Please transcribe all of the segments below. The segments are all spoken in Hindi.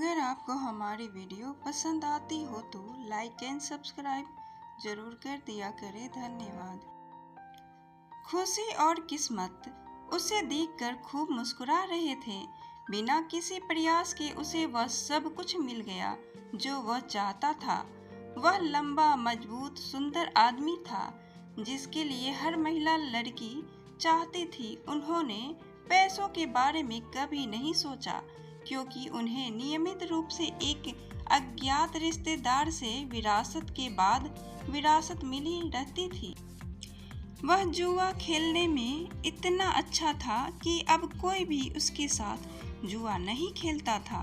अगर आपको हमारी वीडियो पसंद आती हो तो लाइक एंड सब्सक्राइब जरूर कर दिया करें। धन्यवाद। खुशी और किस्मत उसे देखकर खूब मुस्कुरा रहे थे। बिना किसी प्रयास के उसे वह सब कुछ मिल गया जो वह चाहता था। वह लंबा, मजबूत, सुंदर आदमी था जिसके लिए हर महिला लड़की चाहती थी। उन्होंने पैसों के बारे में कभी नहीं सोचा क्योंकि उन्हें नियमित रूप से एक अज्ञात रिश्तेदार से विरासत के बाद विरासत मिली रहती थी। वह जुआ खेलने में इतना अच्छा था कि अब कोई भी उसके साथ जुआ नहीं खेलता था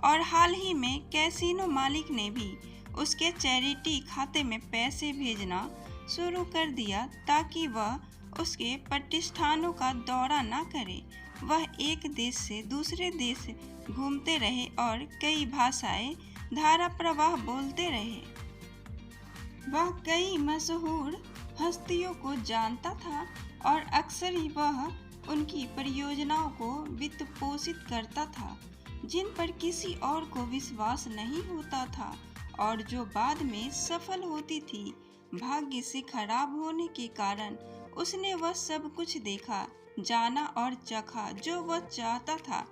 और हाल ही में कैसीनो मालिक ने भी उसके चैरिटी खाते में पैसे भेजना शुरू कर दिया ताकि वह उसके प्रतिष्ठानों का दौरा न करे। वह एक देश से दूसरे देश घूमते रहे और कई भाषाएं धारा प्रवाह बोलते रहे। वह कई मशहूर हस्तियों को जानता था और अक्सर ही वह उनकी परियोजनाओं को वित्त पोषित करता था जिन पर किसी और को विश्वास नहीं होता था और जो बाद में सफल होती थी। भाग्य से खराब होने के कारण उसने वह सब कुछ देखा, जाना और चखा जो वह चाहता था।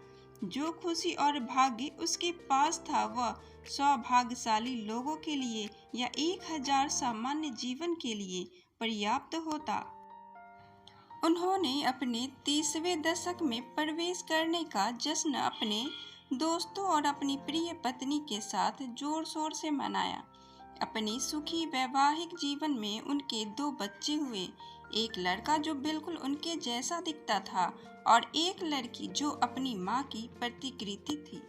जो खुशी और भाग्य उसके पास था वह सौभाग्यशाली लोगों के लिए या 1000 सामान्य जीवन के लिए पर्याप्त होता। उन्होंने अपने 30वें दशक में प्रवेश करने का जश्न अपने दोस्तों और अपनी प्रिय पत्नी के साथ जोर शोर से मनाया। अपनी सुखी वैवाहिक जीवन में उनके 2 बच्चे हुए, एक लड़का जो बिल्कुल उनके जैसा दिखता था और एक लड़की जो अपनी माँ की प्रतिकृति थी।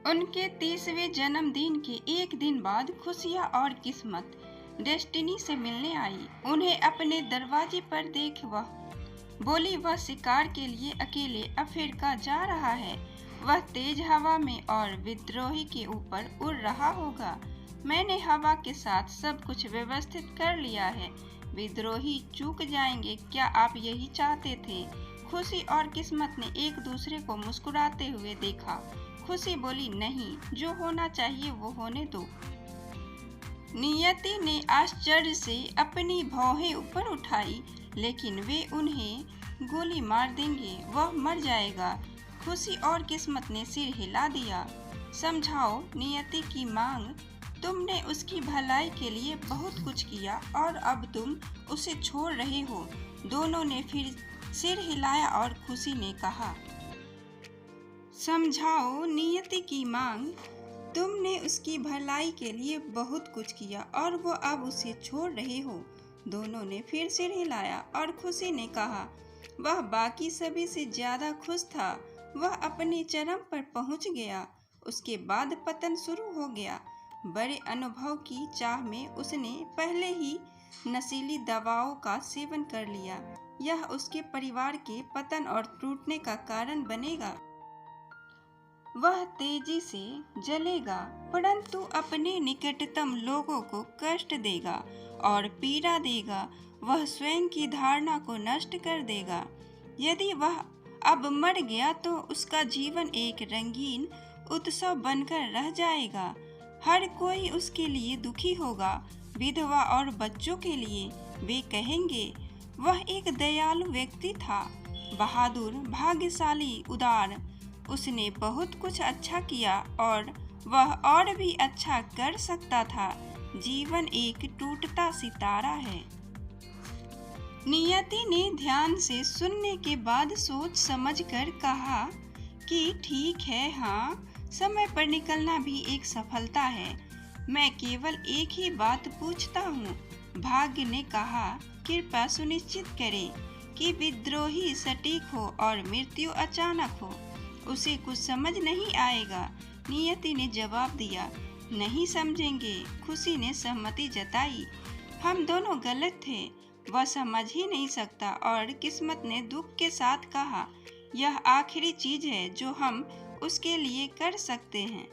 उनके 30वें जन्मदिन के एक दिन बाद खुशियाँ और किस्मत डेस्टिनी से मिलने आई। उन्हें अपने दरवाजे पर देख वह बोली, वह शिकार के लिए अकेले अफ्रीका जा रहा है। वह तेज हवा में और विद्रोही के ऊपर उड़ रहा होगा। मैंने हवा के साथ सब कुछ व्यवस्थित कर लिया है। विद्रोही चूक जाएंगे। क्या आप यही चाहते थे? खुशी और किस्मत ने एक दूसरे को मुस्कुराते हुए देखा। खुशी बोली, नहीं, जो होना चाहिए वो होने दो। नियति ने आश्चर्य से अपनी भौहें ऊपर उठाई, लेकिन वे उन्हें गोली मार देंगे, वह मर जाएगा। खुशी और किस्मत ने सिर हिला दिया। समझाओ नियति की मांग। तुमने उसकी भलाई के लिए बहुत कुछ किया और अब तुम उसे छोड़ रहे हो। दोनों ने फिर सिर हिलाया और खुशी ने कहा, समझाओ नियति की मांग। तुमने उसकी भलाई के लिए बहुत कुछ किया और वो अब उसे छोड़ रहे हो। दोनों ने फिर सिर हिलाया और खुशी ने कहा, वह बाकी सभी से ज्यादा खुश था। वह अपने चरम पर पहुंच गया। उसके बाद पतन शुरू हो गया। बड़े अनुभव की चाह में उसने पहले ही नशीली दवाओं का सेवन कर लिया। यह उसके परिवार के पतन और टूटने का कारण बनेगा। वह तेजी से जलेगा, परंतु अपने निकटतम लोगों को कष्ट देगा और पीड़ा देगा। वह स्वयं की धारणा को नष्ट कर देगा। यदि वह अब मर गया तो उसका जीवन एक रंगीन उत्सव बनकर रह जाएगा। हर कोई उसके लिए दुखी होगा, विधवा और बच्चों के लिए। वे कहेंगे, वह एक दयालु व्यक्ति था, बहादुर, भाग्यशाली, उदार। उसने बहुत कुछ अच्छा किया और वह और भी अच्छा कर सकता था। जीवन एक टूटता सितारा है। नियति ने ध्यान से सुनने के बाद सोच समझकर कहा कि ठीक है, हाँ, समय पर निकलना भी एक सफलता है। मैं केवल एक ही बात पूछता हूँ। भाग्य ने कहा, कृपया सुनिश्चित करें कि विद्रोही सटीक हो और मृत्यु अचानक हो। उसे कुछ समझ नहीं आएगा। नियति ने जवाब दिया, नहीं समझेंगे। खुशी ने सहमति जताई, हम दोनों गलत थे। वह समझ ही नहीं सकता। और किस्मत ने दुख के साथ कहा, यह आखिरी चीज है जो हम उसके लिए कर सकते हैं।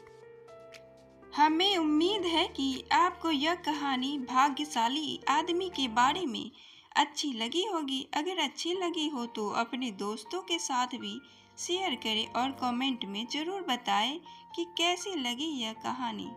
हमें उम्मीद है कि आपको यह कहानी भाग्यशाली आदमी के बारे में अच्छी लगी होगी। अगर अच्छी लगी हो तो अपने दोस्तों के साथ भी शेयर करें और कमेंट में ज़रूर बताएं कि कैसी लगी यह कहानी।